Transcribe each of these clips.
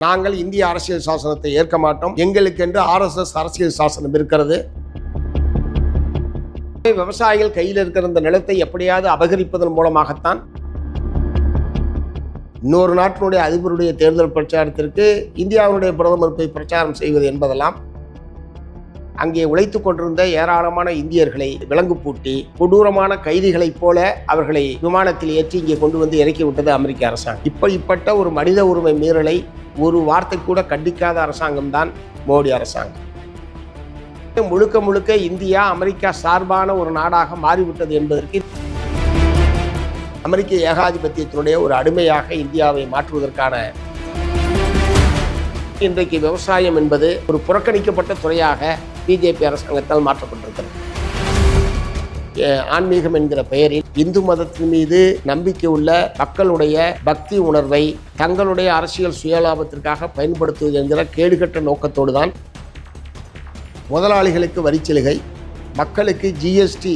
நாங்கள் இந்திய அரசியல் சாசனத்தை ஏற்க மாட்டோம். எங்களுக்கென்று RSS அரசியல் சாசனம் இருக்கிறது. விவசாயிகள் கையில் இருக்கிற இந்த நிலத்தை எப்படியாவது அபகரிப்பதன் மூலமாகத்தான் இன்னொரு நாட்டினுடைய அதிபருடைய தேர்தல் பிரச்சாரத்திற்கு இந்தியாவுடைய பிரதமர் போய் பிரச்சாரம் செய்வது என்பதெல்லாம் அங்கே உழைத்துக் கொண்டிருந்த ஏராளமான இந்தியர்களை விலங்கு பூட்டி கொடூரமான கைதிகளைப் போல அவர்களை விமானத்தில் ஏற்றி இங்கே கொண்டு வந்து இறக்கி விட்டது அமெரிக்க அரசாங்கம். இப்படிப்பட்ட ஒரு மனித உரிமை மீறலை ஒரு வார்த்தை கூட கண்டிக்காத அரசாங்கம் தான் மோடி அரசாங்கம். முழுக்க முழுக்க இந்தியா அமெரிக்கா சார்பான ஒரு நாடாக மாறிவிட்டது என்பதற்கு அமெரிக்க ஏகாதிபத்தியத்தினுடைய ஒரு அடிமையாக இந்தியாவை மாற்றுவதற்கான இன்றைக்கு விவசாயம் என்பது ஒரு புறக்கணிக்கப்பட்ட துறையாக பிஜேபி அரசாங்கத்தால் மாற்றப்பட்டிருக்கிறது. ஆன்மீகம் என்கிற பெயரில் இந்து மதத்தின் மீது நம்பிக்கை உள்ள மக்களுடைய பக்தி உணர்வை தங்களுடைய அரசியல் சுயலாபத்திற்காக பயன்படுத்துவது என்கிற கேடுகட்ட நோக்கத்தோடு தான் முதலாளிகளுக்கு வரிச்சலுகை, மக்களுக்கு GST,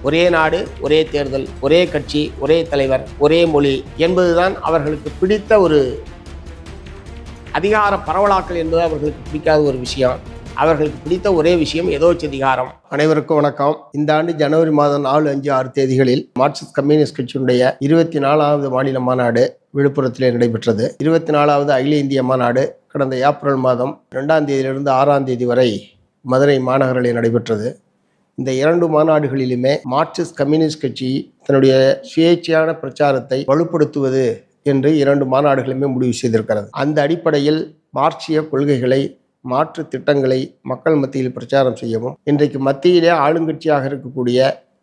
ஒரே நாடு ஒரே தேர்தல், ஒரே கட்சி ஒரே தலைவர் ஒரே மொழி என்பதுதான் அவர்களுக்கு பிடித்த ஒரு அதிகார பரவலாக்கல் என்பது அவர்களுக்கு பிடிக்காத ஒரு விஷயம். அவர்களுக்கு பிடித்த ஒரே விஷயம் எதோச்சதிகாரம். அனைவருக்கும் வணக்கம். இந்த ஆண்டு ஜனவரி மாதம் 4, 5, 6 தேதிகளில் மார்க்சிஸ்ட் கம்யூனிஸ்ட் கட்சியினுடைய 24வது மாநில மாநாடு விழுப்புரத்திலே நடைபெற்றது. 24வது அகில இந்திய மாநாடு கடந்த ஏப்ரல் மாதம் 2ஆம் தேதியிலிருந்து 6ஆம் தேதி வரை மதுரை மாநகரிலே நடைபெற்றது. இந்த 2 மாநாடுகளிலுமே மார்க்சிஸ்ட் கம்யூனிஸ்ட் கட்சி தன்னுடைய சுயேட்சையான பிரச்சாரத்தை வலுப்படுத்துவது என்று 2 மாநாடுகளுமே முடிவு செய்திருக்கிறது. அந்த அடிப்படையில் மார்க்சிய கொள்கைகளை, மாற்று திட்டங்களை மக்கள் மத்தியில் பிரச்சாரம் செய்யவும், இன்றைக்கு மத்தியிலே ஆளுங்கட்சியாக இருக்கக்கூடிய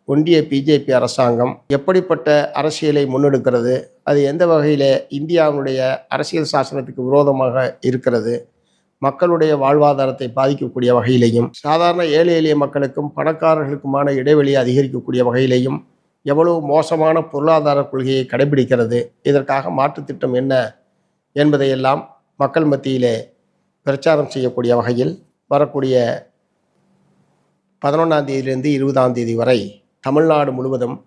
ஒன்றிய பிஜேபி அரசாங்கம் எப்படிப்பட்ட அரசியலை முன்னெடுக்கிறது, அது எந்த வகையில் இந்தியாவுடைய அரசியல் சாசனத்துக்கு விரோதமாக இருக்கிறது, மக்களுடைய வாழ்வாதாரத்தை பாதிக்கக்கூடிய வகையிலையும், சாதாரண ஏழை எளிய மக்களுக்கும் பணக்காரர்களுக்குமான இடைவெளியை அதிகரிக்கக்கூடிய வகையிலையும் எவ்வளவு மோசமான பொருளாதார கொள்கையை கடைபிடிக்கிறது, இதற்காக மாற்றுத் திட்டம் என்ன என்பதையெல்லாம் மக்கள் மத்தியிலே பிரச்சாரம் செய்யக்கூடிய வகையில் வரக்கூடிய 11ஆம் தேதியிலிருந்து 20ஆம் தேதி வரை தமிழ்நாடு முழுவதும்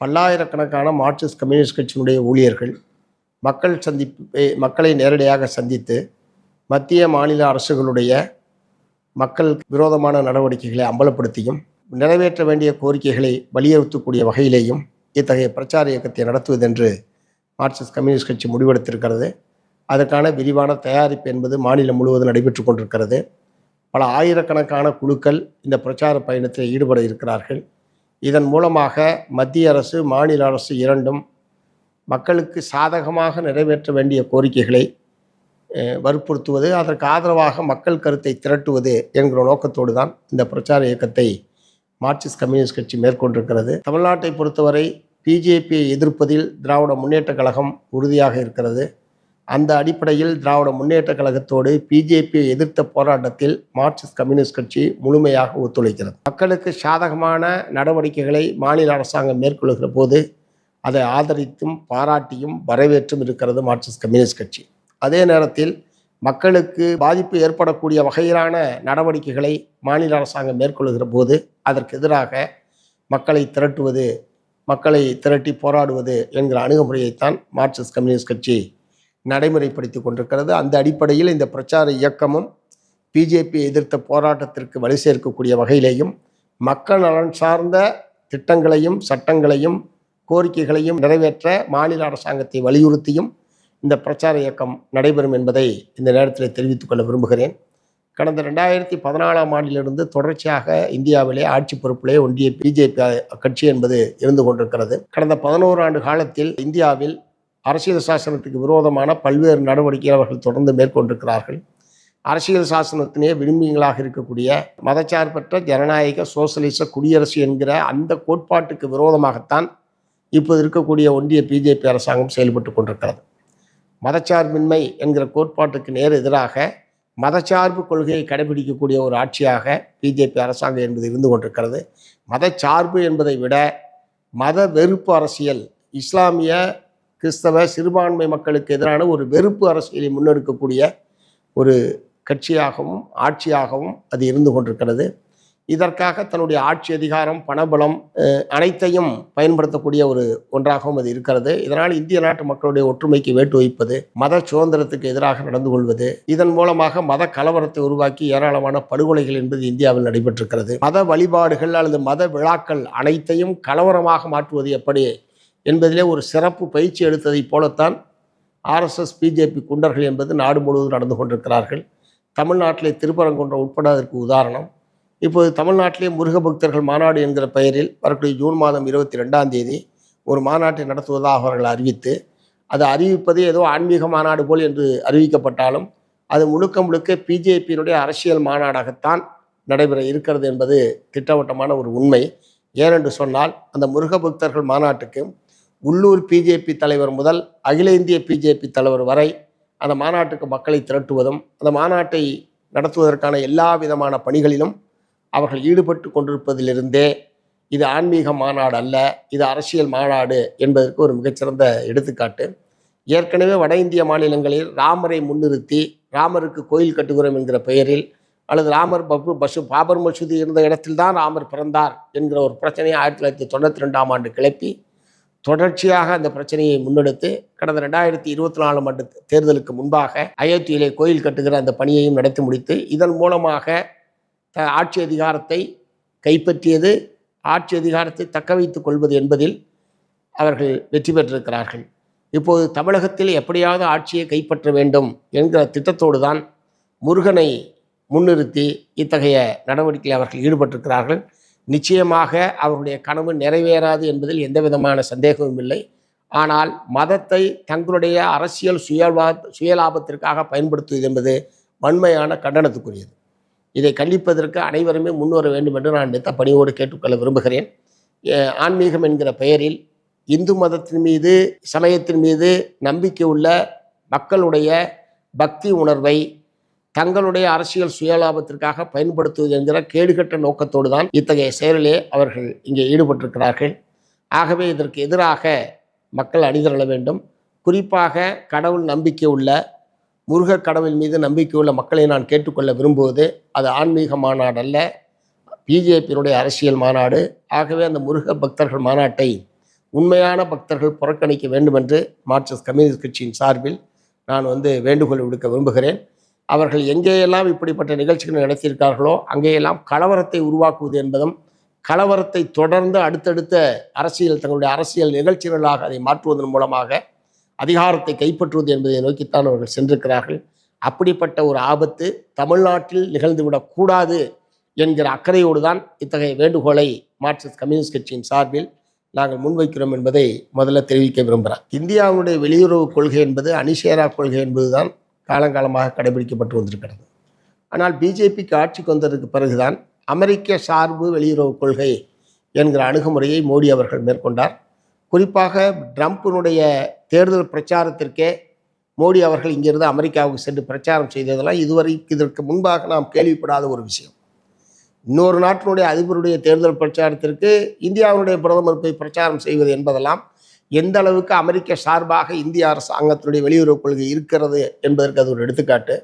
பல்லாயிரக்கணக்கான மார்க்சிஸ்ட் கம்யூனிஸ்ட் கட்சியினுடைய ஊழியர்கள் மக்களை நேரடியாக சந்தித்து மத்திய மாநில அரசுகளுடைய மக்கள் விரோதமான நடவடிக்கைகளை அம்பலப்படுத்தியும் நிறைவேற்ற வேண்டிய கோரிக்கைகளை வலியுறுத்தக்கூடிய வகையிலேயும் இத்தகைய பிரச்சார இயக்கத்தை நடத்துவதென்று மார்க்சிஸ்ட் கம்யூனிஸ்ட் கட்சி முடிவெடுத்திருக்கிறது. அதற்கான விரிவான தயாரிப்பு என்பது மாநிலம் முழுவதும் நடைபெற்று கொண்டிருக்கிறது. பல ஆயிரக்கணக்கான குழுக்கள் இந்த பிரச்சார பயணத்தில் ஈடுபட இருக்கிறார்கள். இதன் மூலமாக மத்திய அரசு, மாநில அரசு இரண்டும் மக்களுக்கு சாதகமாக நிறைவேற்ற வேண்டிய கோரிக்கைகளை வற்புறுத்துவது, அதற்கு ஆதரவாக மக்கள் கருத்தை திரட்டுவது என்கிற நோக்கத்தோடு தான் இந்த பிரச்சார இயக்கத்தை மார்க்சிஸ்ட் கம்யூனிஸ்ட் கட்சி மேற்கொண்டிருக்கிறது. தமிழ்நாட்டை பொறுத்தவரை பிஜேபியை எதிர்ப்பதில் திராவிட முன்னேற்ற கழகம் உறுதியாக இருக்கிறது. அந்த அடிப்படையில் திராவிட முன்னேற்ற கழகத்தோடு பிஜேபியை எதிர்த்த போராட்டத்தில் மார்க்சிஸ்ட் கம்யூனிஸ்ட் கட்சி முழுமையாக ஒத்துழைக்கிறது. மக்களுக்கு சாதகமான நடவடிக்கைகளை மாநில அரசாங்கம் மேற்கொள்கிற போது அதை ஆதரித்தும் பாராட்டியும் வரவேற்றும் இருக்கிறது மார்க்சிஸ்ட் கம்யூனிஸ்ட் கட்சி. அதே நேரத்தில் மக்களுக்கு பாதிப்பு ஏற்படக்கூடிய வகையிலான நடவடிக்கைகளை மாநில அரசாங்கம் மேற்கொள்கிற போது அதற்கு எதிராக மக்களை திரட்டுவது, மக்களை திரட்டி போராடுவது என்கிற அணுகுமுறையைத்தான் மார்க்சிஸ்ட் கம்யூனிஸ்ட் கட்சி நடைமுறைப்படுத்தி கொண்டிருக்கிறது. அந்த அடிப்படையில் இந்த பிரச்சார இயக்கமும் பிஜேபியை எதிர்த்த போராட்டத்திற்கு வலு சேர்க்கக்கூடிய வகையிலேயும் மக்கள் நலன் சார்ந்த திட்டங்களையும் சட்டங்களையும் கோரிக்கைகளையும் நிறைவேற்ற மாநில அரசாங்கத்தை வலியுறுத்தியும் இந்த பிரச்சார இயக்கம் நடைபெறும் என்பதை இந்த நேரத்தில் தெரிவித்துக் கொள்ள விரும்புகிறேன். கடந்த 2014ஆம் ஆண்டிலிருந்து தொடர்ச்சியாக இந்தியாவிலே ஆட்சி பொறுப்பிலே ஒன்றிய பிஜேபி கட்சி என்பது இருந்து கொண்டிருக்கிறது. கடந்த 11 ஆண்டு காலத்தில் இந்தியாவில் அரசியல் சாசனத்துக்கு விரோதமான பல்வேறு நடவடிக்கைகள் அவர்கள் தொடர்ந்து மேற்கொண்டிருக்கிறார்கள். அரசியல் சாசனத்தினே விரும்பிகளாக இருக்கக்கூடிய மதச்சார்பற்ற ஜனநாயக சோசலிச குடியரசு என்கிற அந்த கோட்பாட்டுக்கு விரோதமாகத்தான் இப்போது இருக்கக்கூடிய ஒன்றிய பிஜேபி அரசாங்கம் செயல்பட்டு கொண்டிருக்கிறது. மதச்சார்பின்மை என்கிற கோட்பாட்டுக்கு நேர் எதிராக மதச்சார்பு கொள்கையை கடைபிடிக்கக்கூடிய ஒரு ஆட்சியாக பிஜேபி அரசாங்கம் என்பது இருந்து கொண்டிருக்கிறது. மதச்சார்பு என்பதை விட மத வெறுப்பு அரசியல், இஸ்லாமிய கிறிஸ்தவ சிறுபான்மை மக்களுக்கு எதிரான ஒரு வெறுப்பு அரசியலை முன்னெடுக்கக்கூடிய ஒரு கட்சியாகவும் ஆட்சியாகவும் அது இருந்து கொண்டிருக்கிறது. இதற்காக தன்னுடைய ஆட்சி அதிகாரம், பணபலம் அனைத்தையும் பயன்படுத்தக்கூடிய ஒன்றாகவும் அது இருக்கிறது. இதனால் இந்திய நாட்டு மக்களுடைய ஒற்றுமைக்கு வேட்டு வைப்பது, மத சுதந்திரத்துக்கு எதிராக நடந்து கொள்வது, இதன் மூலமாக மத கலவரத்தை உருவாக்கி ஏராளமான படுகொலைகள் என்பது இந்தியாவில் நடைபெற்றிருக்கிறது. மத வழிபாடுகள் அல்லது மத விழாக்கள் அனைத்தையும் கலவரமாக மாற்றுவது எப்படி என்பதிலே ஒரு சிறப்பு பயிற்சி எடுத்ததைப் போலத்தான் RSS பிஜேபி குண்டர்கள் என்பது நாடு முழுவதும் நடந்து கொண்டிருக்கிறார்கள். தமிழ்நாட்டிலே திருப்பரங்குன்றம் உட்பட அதற்கு உதாரணம். இப்போது தமிழ்நாட்டிலே முருக பக்தர்கள் மாநாடு என்கிற பெயரில் வரக்கூடிய ஜூன் மாதம் 22 ஒரு மாநாட்டை நடத்துவதாக அவர்கள் அறிவித்து, அது அறிவிப்பது ஏதோ ஆன்மீக மாநாடு போல் என்று அறிவிக்கப்பட்டாலும் அது முழுக்க முழுக்க பிஜேபியினுடைய அரசியல் மாநாடாகத்தான் நடைபெற இருக்கிறது என்பது திட்டவட்டமான ஒரு உண்மை. ஏனென்று சொன்னால் அந்த முருக பக்தர்கள் மாநாட்டுக்கு உள்ளூர் பிஜேபி தலைவர் முதல் அகில இந்திய பிஜேபி தலைவர் வரை அந்த மாநாட்டுக்கு மக்களை திரட்டுவதும் அந்த மாநாட்டை நடத்துவதற்கான எல்லா விதமான பணிகளிலும் அவர்கள் ஈடுபட்டு கொண்டிருப்பதிலிருந்தே இது ஆன்மீக மாநாடு அல்ல, இது அரசியல் மாநாடு என்பதற்கு ஒரு மிகச்சிறந்த எடுத்துக்காட்டு. ஏற்கனவே வட இந்திய மாநிலங்களில் ராமரை முன்னிறுத்தி ராமருக்கு கோயில் கட்டுகிறோம் என்கிற பெயரில் அல்லது ராமர் பாபர் மசூதி இருந்த இடத்தில்தான் ராமர் பிறந்தார் என்கிற ஒரு பிரச்சனையை 1992 கிளப்பி தொடர்ச்சியாக அந்த பிரச்சனையை முன்னெடுத்து கடந்த 2024 தேர்தலுக்கு முன்பாக அயோத்தியிலே கோயில் கட்டுகிற அந்த பணியையும் நடத்தி முடித்து இதன் மூலமாக ஆட்சி அதிகாரத்தை கைப்பற்றியது, ஆட்சி அதிகாரத்தை தக்க வைத்துக் கொள்வது என்பதில் அவர்கள் வெற்றி பெற்றிருக்கிறார்கள். இப்போது தமிழகத்தில் எப்படியாவது ஆட்சியை கைப்பற்ற வேண்டும் என்கிற திட்டத்தோடு தான் முருகனை முன்னிறுத்தி இத்தகைய நடவடிக்கையில் அவர்கள் ஈடுபட்டிருக்கிறார்கள். நிச்சயமாக அவருடைய கனவு நிறைவேறாது என்பதில் எந்த விதமான சந்தேகமும் இல்லை. ஆனால் மதத்தை தங்களுடைய அரசியல் சுயலாபத்திற்காக பயன்படுத்துவது என்பது வன்மையான கண்டனத்துக்குரியது. இதை கண்டிப்பதற்கு அனைவருமே முன்வர வேண்டும் என்று நான் இந்த பணியோடு கேட்டுக்கொள்ள விரும்புகிறேன். ஆன்மீகம் என்கிற பெயரில் இந்து மதத்தின் மீது, சமயத்தின் மீது நம்பிக்கை உள்ள மக்களுடைய பக்தி உணர்வை தங்களுடைய அரசியல் சுயலாபத்திற்காக பயன்படுத்துவது என்கிற கேடுகட்ட நோக்கத்தோடு தான் இத்தகைய செயலிலே அவர்கள் இங்கே ஈடுபட்டிருக்கிறார்கள். ஆகவே இதற்கு எதிராக மக்கள் அணிதிரள வேண்டும். குறிப்பாக கடவுள் நம்பிக்கை உள்ள, முருக கடவுள் மீது நம்பிக்கை உள்ள மக்களை நான் கேட்டுக்கொள்ள விரும்புவது, அது ஆன்மீக மாநாடு அல்ல, பிஜேபியினுடைய அரசியல் மாநாடு. ஆகவே அந்த முருக பக்தர்கள் மாநாட்டை உண்மையான பக்தர்கள் புறக்கணிக்க வேண்டும் என்று மார்க்சிஸ்ட் கம்யூனிஸ்ட் கட்சியின் சார்பில் நான் வேண்டுகோள் விடுக்க விரும்புகிறேன். அவர்கள் எங்கேயெல்லாம் இப்படிப்பட்ட நிகழ்ச்சிகள் நடத்தியிருக்கார்களோ அங்கேயெல்லாம் கலவரத்தை உருவாக்குவது என்பதும் கலவரத்தை தொடர்ந்து அடுத்தடுத்த தங்களுடைய அரசியல் நிகழ்ச்சிகளாக அதை மாற்றுவதன் மூலமாக அதிகாரத்தை கைப்பற்றுவது என்பதை நோக்கித்தான் அவர்கள் சென்றிருக்கிறார்கள். அப்படிப்பட்ட ஒரு ஆபத்து தமிழ்நாட்டில் நிகழ்ந்துவிடக்கூடாது என்கிற அக்கறையோடு தான் இத்தகைய வேண்டுகோளை மார்க்சிஸ்ட் கம்யூனிஸ்ட் கட்சியின் சார்பில் நாங்கள் முன்வைக்கிறோம் என்பதை முதல்ல தெரிவிக்க விரும்புகிறேன். இந்தியாவுடைய வெளியுறவு கொள்கை என்பது அணிசேரா கொள்கை என்பதுதான் காலங்காலமாக கடைபிடிக்கப்பட்டு வந்திருக்கிறது. ஆனால் பிஜேபிக்கு ஆட்சிக்கு வந்ததற்கு பிறகுதான் அமெரிக்க சார்பு வெளியுறவு கொள்கை என்கிற அணுகுமுறையை மோடி அவர்கள் மேற்கொண்டார். குறிப்பாக ட்ரம்பினுடைய தேர்தல் பிரச்சாரத்திற்கே மோடி அவர்கள் இங்கிருந்து அமெரிக்காவுக்கு சென்று பிரச்சாரம் செய்ததெல்லாம் இதற்கு முன்பாக நாம் கேள்விப்படாத ஒரு விஷயம். இன்னொரு நாட்டினுடைய அதிபருடைய தேர்தல் பிரச்சாரத்திற்கு இந்தியாவுடைய பிரதமர் போய் பிரச்சாரம் செய்வது என்பதெல்லாம் எந்த அளவுக்கு அமெரிக்க சார்பாக இந்திய அரசாங்கத்தினுடைய வெளியுறவு கொள்கை இருக்கிறது என்பதற்கு அது ஒரு எடுத்துக்காட்டு.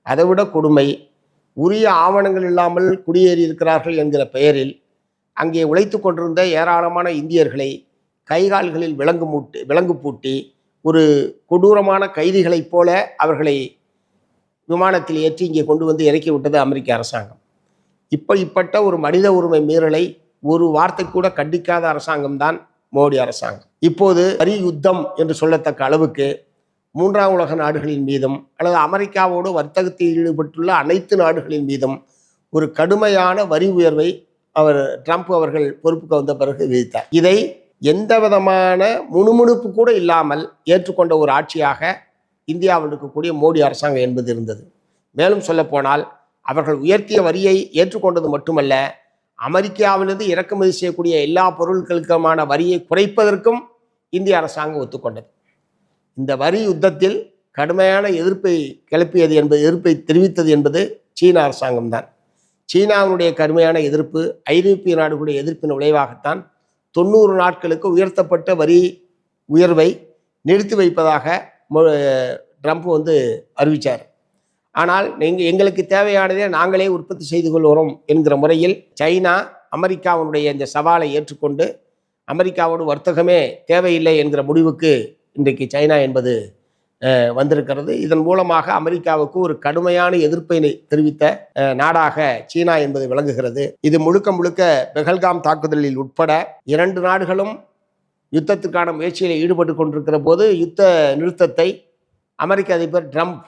அதைவிட கொடுமை, உரிய ஆவணங்கள் இல்லாமல் குடியேறி இருக்கிறார்கள் என்கிற பெயரில் அங்கே உழைத்து கொண்டிருந்த ஏராளமான இந்தியர்களை கைகால்களில் விலங்கு பூட்டி ஒரு கொடூரமான கைதிகளைப் போல அவர்களை விமானத்தில் ஏற்றி இங்கே கொண்டு இறக்கி விட்டது அமெரிக்க அரசாங்கம். இப்படிப்பட்ட ஒரு மனித உரிமை மீறலை ஒரு வார்த்தை கூட கண்டிக்காத அரசாங்கம்தான் மோடி அரசாங்கம். இப்போது வரி யுத்தம் என்று சொல்லத்தக்க அளவுக்கு 3ஆம் உலக நாடுகளின் மீதும் அல்லது அமெரிக்காவோடு வர்த்தகத்தில் ஈடுபட்டுள்ள அனைத்து நாடுகளின் மீதும் ஒரு கடுமையான வரி உயர்வை ட்ரம்ப் அவர்கள் பொறுப்புக்கு வந்த பிறகு விதித்தார். இதை எந்த விதமான முணுமுணுப்பு கூட இல்லாமல் ஏற்றுக்கொண்ட ஒரு ஆட்சியாக இந்தியாவில் இருக்கக்கூடிய மோடி அரசாங்கம் என்பது இருந்தது. மேலும் சொல்லப்போனால் அவர்கள் உயர்த்திய வரியை ஏற்றுக்கொண்டது மட்டுமல்ல, அமெரிக்காவிலிருந்து இறக்குமதி செய்யக்கூடிய எல்லா பொருட்களுக்குமான வரியை குறைப்பதற்கும் இந்திய அரசாங்கம் ஒத்துக்கொண்டது. இந்த வரி யுத்தத்தில் கடுமையான எதிர்ப்பை தெரிவித்தது என்பது சீன அரசாங்கம்தான். சீனாவினுடைய கடுமையான எதிர்ப்பு, ஐரோப்பிய நாடுகளுடைய எதிர்ப்பின் விளைவாகத்தான் 90 நாட்களுக்கு உயர்த்தப்பட்ட வரி உயர்வை நிறுத்தி வைப்பதாக ட்ரம்ப் அறிவித்தார். ஆனால் எங்களுக்கு தேவையானதே நாங்களே உற்பத்தி செய்து கொள்கிறோம் என்கிற முறையில் சைனா அமெரிக்காவுடைய இந்த சவாலை ஏற்றுக்கொண்டு அமெரிக்காவோடு வர்த்தகமே தேவையில்லை என்கிற முடிவுக்கு இன்றைக்கு சைனா என்பது வந்திருக்கிறது. இதன் மூலமாக அமெரிக்காவுக்கு ஒரு கடுமையான எதிர்ப்பை தெரிவித்த நாடாக சீனா என்பது விளங்குகிறது. இது முழுக்க முழுக்க பெஹல்காம் தாக்குதலில் உட்பட 2 நாடுகளும் யுத்தத்துக்கான முயற்சியில் ஈடுபட்டு கொண்டிருக்கிற போது யுத்த நிறுத்தத்தை அமெரிக்க அதிபர் ட்ரம்ப்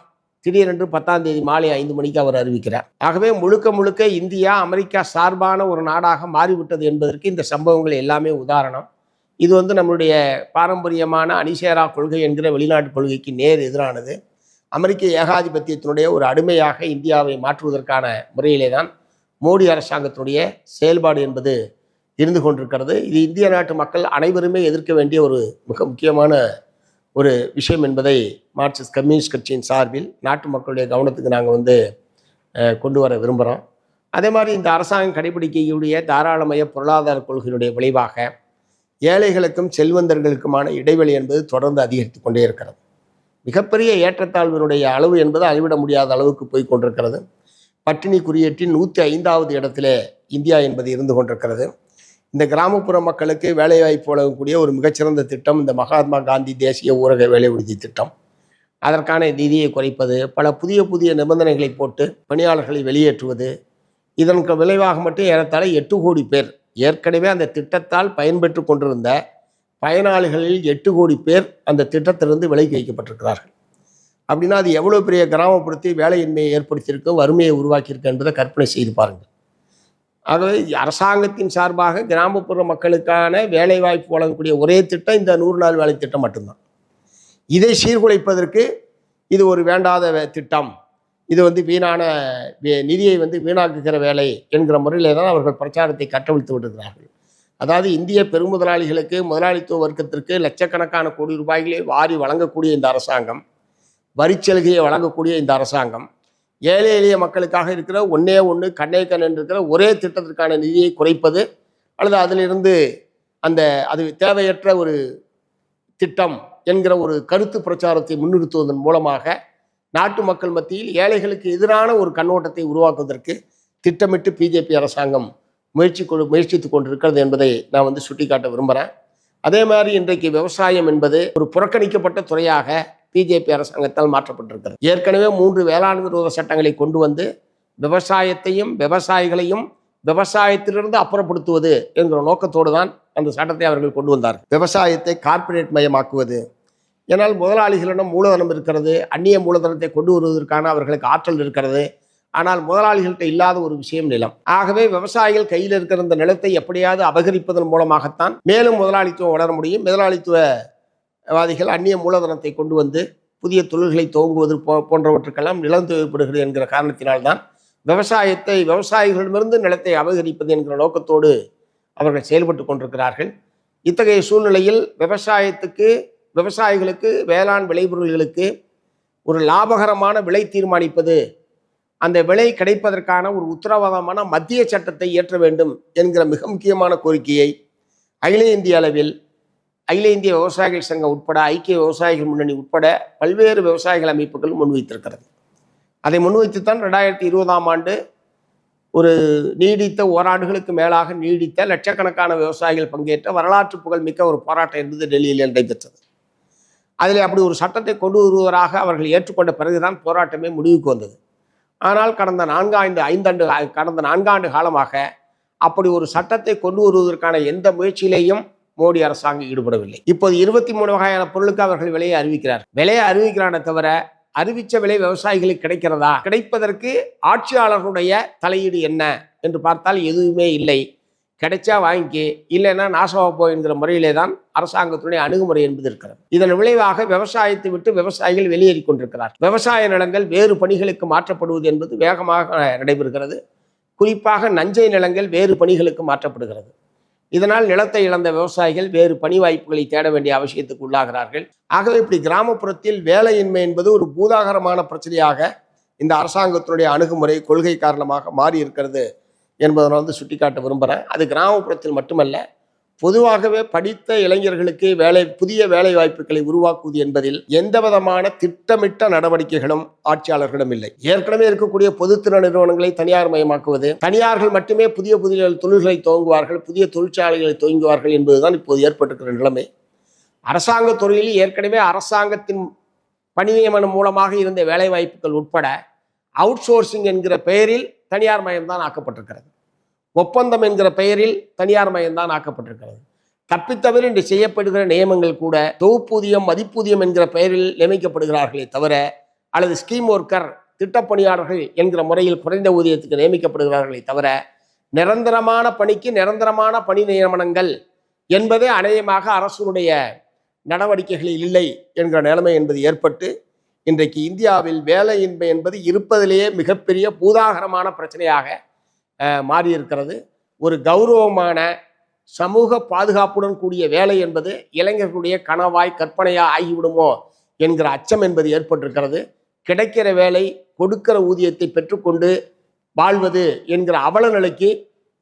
திடீரென்று 10ஆம் தேதி மாலை 5 மணிக்கு அவர் அறிவிக்கிறார். ஆகவே முழுக்க முழுக்க இந்தியா அமெரிக்கா சார்பான ஒரு நாடாக மாறிவிட்டது என்பதற்கு இந்த சம்பவங்கள் எல்லாமே உதாரணம். இது நம்மளுடைய பாரம்பரியமான அணிசேரா கொள்கை என்கிற வெளிநாட்டு கொள்கைக்கு நேர் எதிரானது. அமெரிக்க ஏகாதிபத்தியத்தினுடைய ஒரு அடிமையாக இந்தியாவை மாற்றுவதற்கான முறையிலே தான் மோடி அரசாங்கத்தினுடைய செயல்பாடு என்பது இருந்து கொண்டிருக்கிறது. இது இந்திய நாட்டு மக்கள் அனைவருமே எதிர்க்க வேண்டிய ஒரு மிக முக்கியமான ஒரு விஷயம் என்பதை மார்க்சிஸ்ட் கம்யூனிஸ்ட் கட்சியின் சார்பில் நாட்டு மக்களுடைய கவனத்துக்கு நாங்கள் கொண்டு வர விரும்புகிறோம். அதே மாதிரி இந்த அரசாங்கம் கடைபிடிக்கக்கூடிய தாராளமய பொருளாதார கொள்கையினுடைய விளைவாக ஏழைகளுக்கும் செல்வந்தர்களுக்குமான இடைவெளி என்பது தொடர்ந்து அதிகரித்து கொண்டே இருக்கிறது. மிகப்பெரிய ஏற்றத்தாழ்வினுடைய அளவு என்பது அளவிட முடியாத அளவுக்கு போய் கொண்டிருக்கிறது. பட்டினி குறியீட்டில் 105வது இடத்திலே இந்தியா என்பது இருந்து கொண்டிருக்கிறது. இந்த கிராமப்புற மக்களுக்கு வேலைவாய்ப்பு வழங்கக்கூடிய ஒரு மிகச்சிறந்த திட்டம் இந்த மகாத்மா காந்தி தேசிய ஊரக வேலை உறுதி திட்டம். அதற்கான நிதியை குறைப்பது, பல புதிய புதிய நிபந்தனைகளை போட்டு பணியாளர்களை வெளியேற்றுவது, இதற்கு விளைவாக மட்டும் ஏறத்தாழ 8 கோடி பேர் ஏற்கனவே அந்த திட்டத்தால் பயன்பெற்று கொண்டிருந்த பயனாளிகளில் 8 கோடி பேர் அந்த திட்டத்திலிருந்து விலக்கி வைக்கப்பட்டிருக்கிறார்கள். அப்படின்னா அது எவ்வளோ பெரிய கிராமப்புறத்தில் வேலையின்மையை ஏற்படுத்தியிருக்கும், வறுமையை உருவாக்கியிருக்கு என்பதை கற்பனை செய்து பாருங்கள். ஆகவே அரசாங்கத்தின் சார்பாக கிராமப்புற மக்களுக்கான வேலைவாய்ப்பு வழங்கக்கூடிய ஒரே திட்டம் இந்த 100 நாள் வேலை திட்டம் மட்டும்தான். இதை சீர்குலைப்பதற்கு இது ஒரு வேண்டாத திட்டம், இது வீணான நிதியை வீணாக்குகிற வேலை என்கிற முறையில் தான் அவர்கள் பிரச்சாரத்தை கட்டவிழ்த்து விடுகிறார்கள். அதாவது இந்திய பெருமுதலாளிகளுக்கு, முதலாளித்துவ வர்க்கத்திற்கு லட்சக்கணக்கான கோடி ரூபாய்களை வாரி வழங்கக்கூடிய இந்த அரசாங்கம், வரிச்சலுகையை வழங்கக்கூடிய இந்த அரசாங்கம், ஏழை எளிய மக்களுக்காக இருக்கிற ஒன்னே ஒன்று கண்ணே கண் இருக்கிற ஒரே திட்டத்திற்கான நிதியை குறைப்பது அல்லது அதிலிருந்து அது தேவையற்ற ஒரு திட்டம் என்கிற ஒரு கருத்து பிரச்சாரத்தை முன்னிறுத்துவதன் மூலமாக நாட்டு மக்கள் மத்தியில் ஏழைகளுக்கு எதிரான ஒரு கண்ணோட்டத்தை உருவாக்குவதற்கு திட்டமிட்டு பிஜேபி அரசாங்கம் முயற்சித்து கொண்டிருக்கிறது என்பதை நான் சுட்டிக்காட்ட விரும்புகிறேன். அதே மாதிரி இன்றைக்கு விவசாயம் என்பது ஒரு புறக்கணிக்கப்பட்ட துறையாக பிஜேபி அரசாங்கத்தால் மாற்றப்பட்டிருக்கிறது. ஏற்கனவே 3 வேளாண் விரோத சட்டங்களை கொண்டு விவசாயத்தையும் விவசாயிகளையும் விவசாயத்திலிருந்து அப்புறப்படுத்துவது என்கிற நோக்கத்தோடு தான் அந்த சட்டத்தை அவர்கள் கொண்டு வந்தார்கள். விவசாயத்தை கார்ப்பரேட் மயமாக்குவது, ஏன்னால் முதலாளிகளிடம் மூலதனம் இருக்கிறது, அந்நிய மூலதனத்தை கொண்டு வருவதற்கான அவர்களுக்கு ஆற்றல் இருக்கிறது. ஆனால் முதலாளிகள்கிட்ட இல்லாத ஒரு விஷயம் நிலம். ஆகவே விவசாயிகள் கையில் இருக்கிற இந்த நிலத்தை எப்படியாவது அபகரிப்பதன் மூலமாகத்தான் மேலும் முதலாளித்துவம் வளர முடியும். முதலாளித்துவவாதிகள் அந்நிய மூலதனத்தை கொண்டு புதிய தொழில்களை துவங்குவது போன்றவற்றுக்கெல்லாம் நிலம் தேவைப்படுகிறது என்கிற காரணத்தினால்தான் விவசாயத்தை விவசாயிகளிடமிருந்து நிலத்தை அபகரிப்பது என்கிற நோக்கத்தோடு அவர்கள் செயல்பட்டு கொண்டிருக்கிறார்கள். இத்தகைய சூழ்நிலையில் விவசாயிகளுக்கு வேளாண் விளைபொருள்களுக்கு ஒரு லாபகரமான விலை தீர்மானிப்பது, அந்த விலை கிடைப்பதற்கான ஒரு உத்தரவாதமான மத்திய சட்டத்தை இயற்ற வேண்டும் என்கிற மிக முக்கியமான கோரிக்கையை அகில இந்திய அளவில் அகில இந்திய விவசாயிகள் சங்கம் உட்பட, ஐக்கிய விவசாயிகள் முன்னணி உட்பட பல்வேறு விவசாயிகள் அமைப்புகள் முன்வைத்திருக்கிறது. அதை முன்வைத்துத்தான் 2020ஆம் ஆண்டு ஒரு நீடித்த ஓராண்டுகளுக்கு மேலாக நீடித்த லட்சக்கணக்கான விவசாயிகள் பங்கேற்ற வரலாற்று புகழ்மிக்க ஒரு போராட்டம் என்பது டெல்லியில் நடைபெற்றது. அதில் அப்படி ஒரு சட்டத்தை கொண்டு வருவதாக அவர்கள் ஏற்றுக்கொண்ட பிறகுதான் போராட்டமே முடிவுக்கு வந்தது. ஆனால் கடந்த 4 ஆண்டு காலமாக அப்படி ஒரு சட்டத்தை கொண்டு வருவதற்கான எந்த முயற்சியிலேயும் மோடி அரசாங்கம் ஈடுபடவில்லை. இப்போது 23 வகையான பொருளுக்கு அவர்கள் விலையை அறிவிக்கிறானே தவிர அறிவித்த விலை விவசாயிகளுக்கு கிடைக்கிறதா, கிடைப்பதற்கு ஆட்சியாளர்களுடைய தலையீடு என்ன என்று பார்த்தால் எதுவுமே இல்லை. கிடைச்சா வாங்கி, இல்லைன்னா நாசமாக போய் என்கிற முறையிலே தான் அரசாங்கத்துடைய அணுகுமுறை என்பது இருக்கிறது. இதன் விளைவாக விவசாயத்தை விட்டு விவசாயிகள் வெளியேறி கொண்டிருக்கிறார். விவசாய நிலங்கள் வேறு பணிகளுக்கு மாற்றப்படுவது என்பது வேகமாக நடைபெறுகிறது. குறிப்பாக நஞ்சை நிலங்கள் வேறு பணிகளுக்கு மாற்றப்படுகிறது. இதனால் நிலத்தை இழந்த விவசாயிகள் வேறு பணி வாய்ப்புகளை தேட வேண்டிய அவசியத்துக்கு உள்ளாகிறார்கள். ஆகவே இப்படி கிராமப்புறத்தில் வேலையின்மை என்பது ஒரு பூதாகரமான பிரச்சனையாக இந்த அரசாங்கத்தினுடைய அணுகுமுறை கொள்கை காரணமாக மாறி இருக்கிறது என்பதை சுட்டிக்காட்ட விரும்புகிறேன். அது கிராமப்புறத்தில் மட்டுமல்ல, பொதுவாகவே படித்த இளைஞர்களுக்கு புதிய வேலை வாய்ப்புகளை உருவாக்குவது என்பதில் எந்த விதமான திட்டமிட்ட நடவடிக்கைகளும் ஆட்சியாளர்களிடம் இல்லை. ஏற்கனவே இருக்கக்கூடிய பொதுத்துறை நிறுவனங்களை தனியார் மயமாக்குவது, தனியார்கள் மட்டுமே புதிய தொழில்களை துவங்குவார்கள், புதிய தொழிற்சாலைகளை துவங்குவார்கள் என்பதுதான் இப்போது ஏற்பட்டிருக்கிற நிலைமை. அரசாங்க துறையில் ஏற்கனவே அரசாங்கத்தின் பணி நியமனம் மூலமாக இருந்த வேலை வாய்ப்புகள் உட்பட அவுட் சோர்சிங் என்கிற பெயரில் தனியார் மயம்தான் ஆக்கப்பட்டிருக்கிறது. ஒப்பந்தம் என்கிற பெயரில் தனியார் மயம்தான் ஆக்கப்பட்டிருக்கிறது. தப்பித்தவிர இன்று செய்யப்படுகிற நியமங்கள் கூட தொகுப்பூதியம், மதிப்பூதியம் என்கிற பெயரில் நியமிக்கப்படுகிறார்களே தவிர, அல்லது ஸ்கீம் ஒர்க்கர், திட்டப்பணியாளர்கள் என்கிற முறையில் குறைந்த ஊதியத்துக்கு நியமிக்கப்படுகிறார்களே தவிர, நிரந்தரமான பணிக்கு நிரந்தரமான பணி நியமனங்கள் என்பதே அநேகமாக அரசுடைய நடவடிக்கைகளில் இல்லை என்கிற நிலைமை என்பது ஏற்பட்டு இன்றைக்கு இந்தியாவில் வேலையின்மை என்பது இருப்பதிலேயே மிகப்பெரிய பூதாகரமான பிரச்சனையாக மாறியிருக்கிறது. ஒரு கௌரவமான சமூக பாதுகாப்புடன் கூடிய வேலை என்பது இளைஞர்களுடைய கனவாய் கற்பனையாக ஆகிவிடுமோ என்கிற அச்சம் என்பது ஏற்பட்டிருக்கிறது. கிடைக்கிற வேலை, கொடுக்கிற ஊதியத்தை பெற்றுக்கொண்டு வாழ்வது என்கிற அவல நிலைக்கு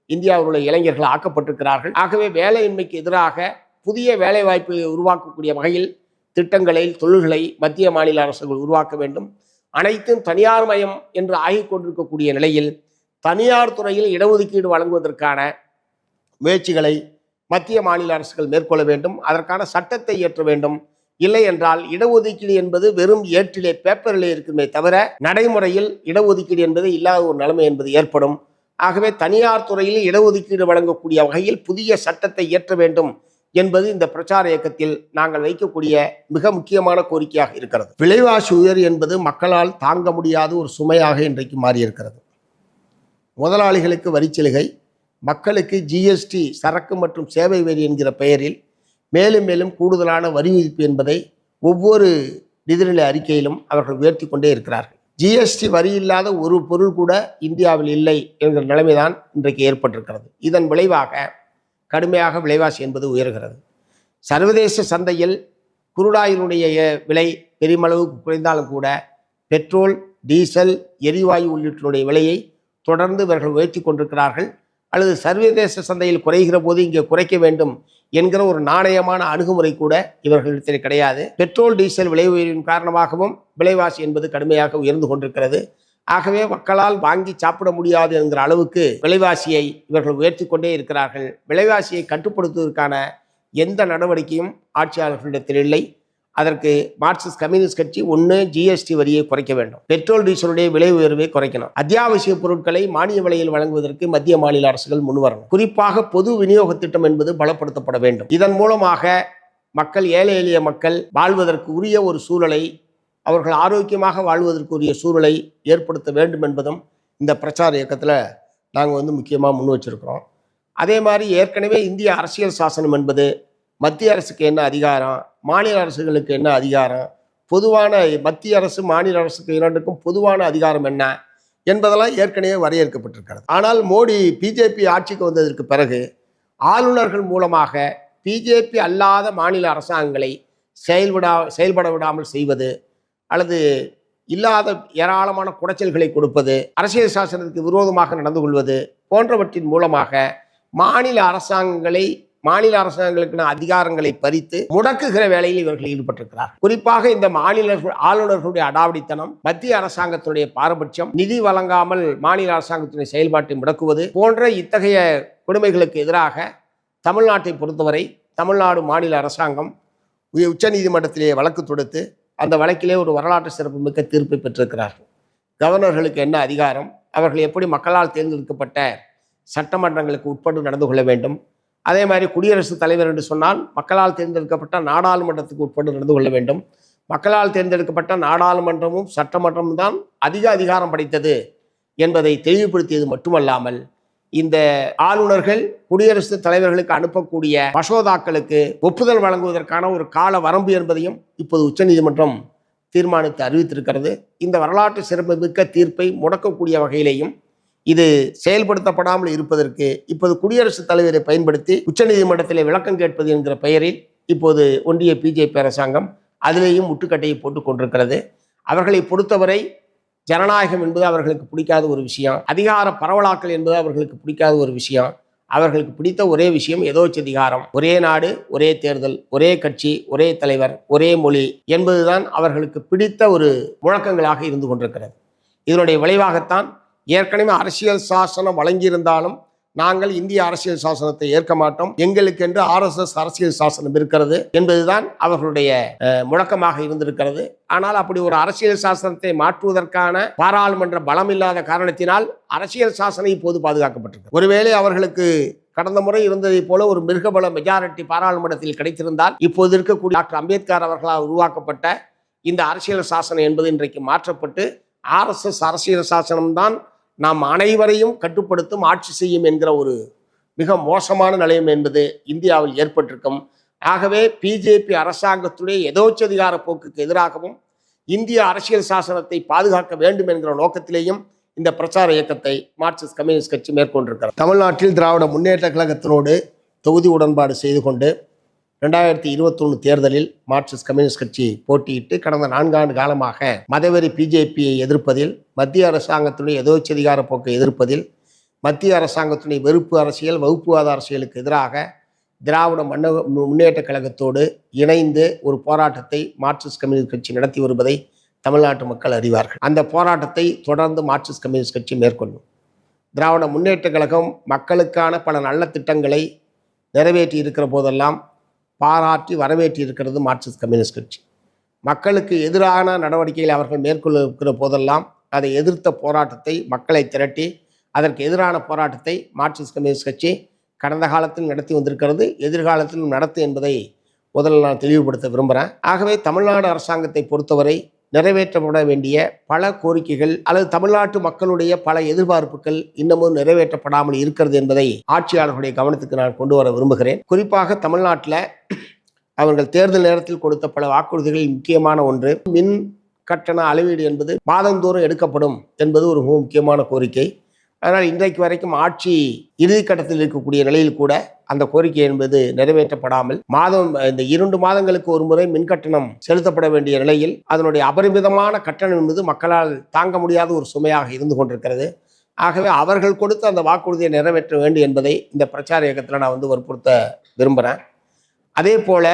இந்தியாவுடைய இளைஞர்கள் ஆக்கப்பட்டிருக்கிறார்கள். ஆகவே வேலையின்மைக்கு எதிராக புதிய வேலை வாய்ப்புகளை உருவாக்கக்கூடிய வகையில் திட்டங்களை, தொழில்களை மத்திய மாநில அரசுகள் உருவாக்க வேண்டும். அனைத்தும் தனியார் மயம் என்று ஆகிக் கொண்டிருக்கக்கூடிய நிலையில் தனியார் துறையில் இடஒதுக்கீடு வழங்குவதற்கான முயற்சிகளை மத்திய மாநில அரசுகள் மேற்கொள்ள வேண்டும். அதற்கான சட்டத்தை இயற்ற வேண்டும். இல்லை என்றால் இடஒதுக்கீடு என்பது வெறும் ஏட்டிலே, பேப்பரிலே இருக்குமே தவிர நடைமுறையில் இடஒதுக்கீடு என்பது இல்லாத ஒரு நிலைமை என்பது ஏற்படும். ஆகவே தனியார் துறையில் இடஒதுக்கீடு வழங்கக்கூடிய வகையில் புதிய சட்டத்தை இயற்ற வேண்டும் என்பது இந்த பிரச்சார இயக்கத்தில் நாங்கள் வைக்கக்கூடிய மிக முக்கியமான கோரிக்கையாக இருக்கிறது. விலைவாசி உயர் என்பது மக்களால் தாங்க முடியாத ஒரு சுமையாக இன்றைக்கு மாறியிருக்கிறது. முதலாளிகளுக்கு வரிச்சலுகை, மக்களுக்கு ஜிஎஸ்டி, சரக்கு மற்றும் சேவை வரி என்கிற பெயரில் மேலும் மேலும் கூடுதலான வரி விதிப்பு என்பதை ஒவ்வொரு நிதிநிலை அறிக்கையிலும் அவர்கள் உயர்த்தி கொண்டே இருக்கிறார்கள். ஜிஎஸ்டி வரி இல்லாத ஒரு பொருள் கூட இந்தியாவில் இல்லை என்கிற நிலைமைதான் இன்றைக்கு ஏற்பட்டிருக்கிறது. இதன் விளைவாக கடுமையாக விலைவாசி என்பது உயர்கிறது. சர்வதேச சந்தையில் குருடாயினுடைய விலை பெருமளவுக்கு குறைந்தாலும் கூட பெட்ரோல், டீசல், எரிவாயு உள்ளிட்டனுடைய விலையை தொடர்ந்து இவர்கள் உயர்த்தி கொண்டிருக்கிறார்கள். அல்லது சர்வதேச சந்தையில் குறைகிற போது இங்கே குறைக்க வேண்டும் என்கிற ஒரு நாணயமான அணுகுமுறை கூட இவர்களிடத்தில் கிடையாது. பெட்ரோல், டீசல் விலை உயர்வின் காரணமாகவும் விலைவாசி என்பது கடுமையாக உயர்ந்து கொண்டிருக்கிறது. ஆகவே மக்களால் வாங்கி சாப்பிட முடியாது என்கிற அளவுக்கு விலைவாசியை இவர்கள் உயர்த்தி கொண்டே இருக்கிறார்கள். விலைவாசியை கட்டுப்படுத்துவதற்கான எந்த நடவடிக்கையும் ஆட்சியாளர்களிடத்தில் இல்லை. அதற்கு மார்க்சிஸ்ட் கம்யூனிஸ்ட் கட்சி ஜிஎஸ்டி வரியை குறைக்க வேண்டும், பெட்ரோல் டீசலுடைய விலை உயர்வை குறைக்கணும், அத்தியாவசிய பொருட்களை மானிய விலையில் வழங்குவதற்கு மத்திய மாநில அரசுகள் முன்வரணும். குறிப்பாக பொது விநியோக திட்டம் என்பது பலப்படுத்தப்பட வேண்டும். இதன் மூலமாக மக்கள், ஏழை எளிய மக்கள் வாழ்வதற்கு உரிய ஒரு சூழலை, அவர்கள் ஆரோக்கியமாக வாழ்வதற்குரிய சூழலை ஏற்படுத்த வேண்டும் என்பதும் இந்த பிரச்சார இயக்கத்தில் நாங்கள் முக்கியமாக முன் வச்சிருக்கிறோம். அதே மாதிரி ஏற்கனவே இந்திய அரசியல் சாசனம் என்பது மத்திய அரசுக்கு என்ன அதிகாரம், மாநில அரசுகளுக்கு என்ன அதிகாரம், பொதுவான மத்திய அரசு மாநில அரசுக்கு இரண்டுக்கும் பொதுவான அதிகாரம் என்ன என்பதெல்லாம் ஏற்கனவே வரையறுக்கப்பட்டிருக்கிறது. ஆனால் மோடி பிஜேபி ஆட்சிக்கு வந்ததற்கு பிறகு ஆளுநர்கள் மூலமாக பிஜேபி அல்லாத மாநில அரசாங்கங்களை செயல்பட விடாமல் செய்வது, அல்லது இல்லாத ஏராளமான குடைச்சல்களை கொடுப்பது, அரசியல் சாசனத்துக்கு விரோதமாக நடந்து கொள்வது போன்றவற்றின் மூலமாக மாநில அரசாங்கங்களுக்கான அதிகாரங்களை பறித்து முடக்குகிற வேலையில் இவர்கள் ஈடுபட்டிருக்கிறார். குறிப்பாக இந்த ஆளுநர்களுடைய அடாவடித்தனம், மத்திய அரசாங்கத்துடைய பாரபட்சம், நிதி வழங்காமல் மாநில அரசாங்கத்தினுடைய செயல்பாட்டை முடக்குவது போன்ற இத்தகைய கொடுமைகளுக்கு எதிராக தமிழ்நாட்டை பொறுத்தவரை தமிழ்நாடு மாநில அரசாங்கம் உச்ச நீதிமன்றத்திலே வழக்கு தொடுத்து அந்த வழக்கிலே ஒரு வரலாற்று சிறப்பு மிக்க தீர்ப்பை பெற்றிருக்கிறார்கள். கவர்னர்களுக்கு என்ன அதிகாரம், அவர்கள் எப்படி மக்களால் தேர்ந்தெடுக்கப்பட்ட சட்டமன்றங்களுக்கு உட்பட்டு நடந்து கொள்ள வேண்டும், அதே மாதிரி குடியரசுத் தலைவர் என்று சொன்னால் மக்களால் தேர்ந்தெடுக்கப்பட்ட நாடாளுமன்றத்துக்கு உட்பட்டு நடந்து கொள்ள வேண்டும். மக்களால் தேர்ந்தெடுக்கப்பட்ட நாடாளுமன்றமும் சட்டமன்றமும் தான் அதிக அதிகாரம் படைத்தது என்பதை தெளிவுபடுத்தியது மட்டுமல்லாமல், இந்த ஆளுநர்கள் குடியரசுத் தலைவர்களுக்கு அனுப்பக்கூடிய மசோதாக்களுக்கு ஒப்புதல் வழங்குவதற்கான ஒரு கால வரம்பு என்பதையும் இப்போது உச்சநீதிமன்றம் தீர்மானித்து அறிவித்திருக்கிறது. இந்த வரலாற்று சிறப்புமிக்க தீர்ப்பை முடக்கக்கூடிய வகையிலேயும் இது செயல்படுத்தப்படாமல் இருப்பதற்கு இப்போது குடியரசுத் தலைவரை பயன்படுத்தி உச்சநீதிமன்றத்திலே விளக்கம் கேட்பது என்கிற பெயரில் இப்போது ஒன்றிய பிஜேபி அரசாங்கம் அதிலேயும் முட்டுக்கட்டையை போட்டு கொண்டிருக்கிறது. அவர்களை பொறுத்தவரை ஜனநாயகம் என்பது அவர்களுக்கு பிடிக்காத ஒரு விஷயம், அதிகார பரவலாக்கல் என்பது அவர்களுக்கு பிடிக்காத ஒரு விஷயம். அவர்களுக்கு பிடித்த ஒரே விஷயம் எதோச்சதிகாரம், ஒரே நாடு, ஒரே தேர்தல், ஒரே கட்சி, ஒரே தலைவர், ஒரே மொழி என்பதுதான் அவர்களுக்கு பிடித்த ஒரு முழக்கங்களாக இருந்து கொண்டிருக்கிறது. இதனுடைய விளைவாகத்தான் ஏற்கனவே அரசியல் சாசனம் வழங்கியிருந்தாலும் நாங்கள் இந்திய அரசியல் சாசனத்தை ஏற்க மாட்டோம், எங்களுக்கென்று RSS அரசியல் சாசனம் இருக்கிறது என்பதுதான் அவர்களுடைய முழக்கமாக இருந்திருக்கிறது. ஆனால் அப்படி ஒரு அரசியல் சாசனத்தை மாற்றுவதற்கான பாராளுமன்ற பலம் இல்லாத காரணத்தினால் அரசியல் சாசனம் இப்போது பாதுகாக்கப்பட்டிருக்கு. ஒருவேளை அவர்களுக்கு கடந்த முறை இருந்ததை போல ஒரு மிருகபல மெஜாரிட்டி பாராளுமன்றத்தில் கிடைத்திருந்தால் இப்போது இருக்கக்கூடிய டாக்டர் அம்பேத்கர் அவர்களால் உருவாக்கப்பட்ட இந்த அரசியல் சாசனம் என்பது இன்றைக்கு மாற்றப்பட்டு RSS அரசியல் சாசனம்தான் நாம் அனைவரையும் கட்டுப்படுத்தும், ஆட்சி செய்யும் என்கிற ஒரு மிக மோசமான நிலையம் என்பது இந்தியாவில் ஏற்பட்டிருக்கும். ஆகவே பிஜேபி அரசாங்கத்துடைய எதோச்சதிகார போக்குக்கு எதிராகவும் இந்திய அரசியல் சாசனத்தை பாதுகாக்க வேண்டும் என்கிற நோக்கத்திலேயும் இந்த பிரச்சார இயக்கத்தை மார்க்சிஸ்ட் கம்யூனிஸ்ட் கட்சி மேற்கொண்டிருக்கிறது. தமிழ்நாட்டில் திராவிட முன்னேற்ற கழகத்தினோடு தொகுதி உடன்பாடு செய்து கொண்டு 2021 தேர்தலில் மார்க்சிஸ்ட் கம்யூனிஸ்ட் கட்சி போட்டியிட்டு கடந்த 4 ஆண்டு காலமாக மதவெறி பிஜேபியை எதிர்ப்பதில், மத்திய அரசாங்கத்துடைய எதோச்சதிகார போக்கை எதிர்ப்பதில், மத்திய அரசாங்கத்துடைய வெறுப்பு அரசியல், வகுப்புவாத அரசியலுக்கு எதிராக திராவிட முன்னேற்ற கழகத்தோடு இணைந்து ஒரு போராட்டத்தை மார்க்சிஸ்ட் கம்யூனிஸ்ட் கட்சி நடத்தி வருவதை தமிழ்நாட்டு மக்கள் அறிவார்கள். அந்த போராட்டத்தை தொடர்ந்து மார்க்சிஸ்ட் கம்யூனிஸ்ட் கட்சி மேற்கொள்ளும். திராவிட முன்னேற்ற கழகம் மக்களுக்கான பல நல்ல திட்டங்களை நிறைவேற்றி இருக்கிற போதெல்லாம் பாராட்டி வரவேற்றி இருக்கிறது மார்க்சிஸ்ட் கம்யூனிஸ்ட் கட்சி. மக்களுக்கு எதிரான நடவடிக்கைகளை அவர்கள் மேற்கொள்ள இருக்கிற போதெல்லாம் அதை எதிர்த்த போராட்டத்தை மக்களை திரட்டி அதற்கு எதிரான போராட்டத்தை மார்க்சிஸ்ட் கம்யூனிஸ்ட் கட்சி கடந்த காலத்தில் நடத்தி வந்திருக்கிறது, எதிர்காலத்திலும் நடத்தும் என்பதை முதல்ல நான் தெளிவுபடுத்த விரும்புகிறேன். ஆகவே தமிழ்நாடு அரசாங்கத்தை பொறுத்தவரை நிறைவேற்றப்பட வேண்டிய பல கோரிக்கைகள் அல்லது தமிழ்நாட்டு மக்களுடைய பல எதிர்பார்ப்புகள் இன்னமும் நிறைவேற்றப்படாமல் இருக்கிறது என்பதை ஆட்சியாளர்களுடைய கவனத்துக்கு நான் கொண்டு வர விரும்புகிறேன். குறிப்பாக தமிழ்நாட்டில் அவர்கள் தேர்தல் நேரத்தில் கொடுத்த பல வாக்குறுதிகளில் முக்கியமான ஒன்று மின் கட்டண அளவீடு என்பது மாதந்தோறும் எடுக்கப்படும் என்பது ஒரு மிக முக்கியமான கோரிக்கை. ஆனால் இன்றைக்கு வரைக்கும் ஆட்சி இறுதிக்கட்டத்தில் இருக்கக்கூடிய நிலையில் கூட அந்த கோரிக்கை என்பது நிறைவேற்றப்படாமல் இந்த 2 மாதங்களுக்கு ஒரு முறை மின்கட்டணம் செலுத்தப்பட வேண்டிய நிலையில் அதனுடைய அபரிமிதமான கட்டணம் என்பது மக்களால் தாங்க முடியாத ஒரு சுமையாக இருந்து கொண்டிருக்கிறது. ஆகவே அவர்கள் கொடுத்த அந்த வாக்குறுதியை நிறைவேற்ற வேண்டும் என்பதை இந்த பிரச்சார இயக்கத்தில் நான் வற்புறுத்த விரும்புகிறேன். அதே போல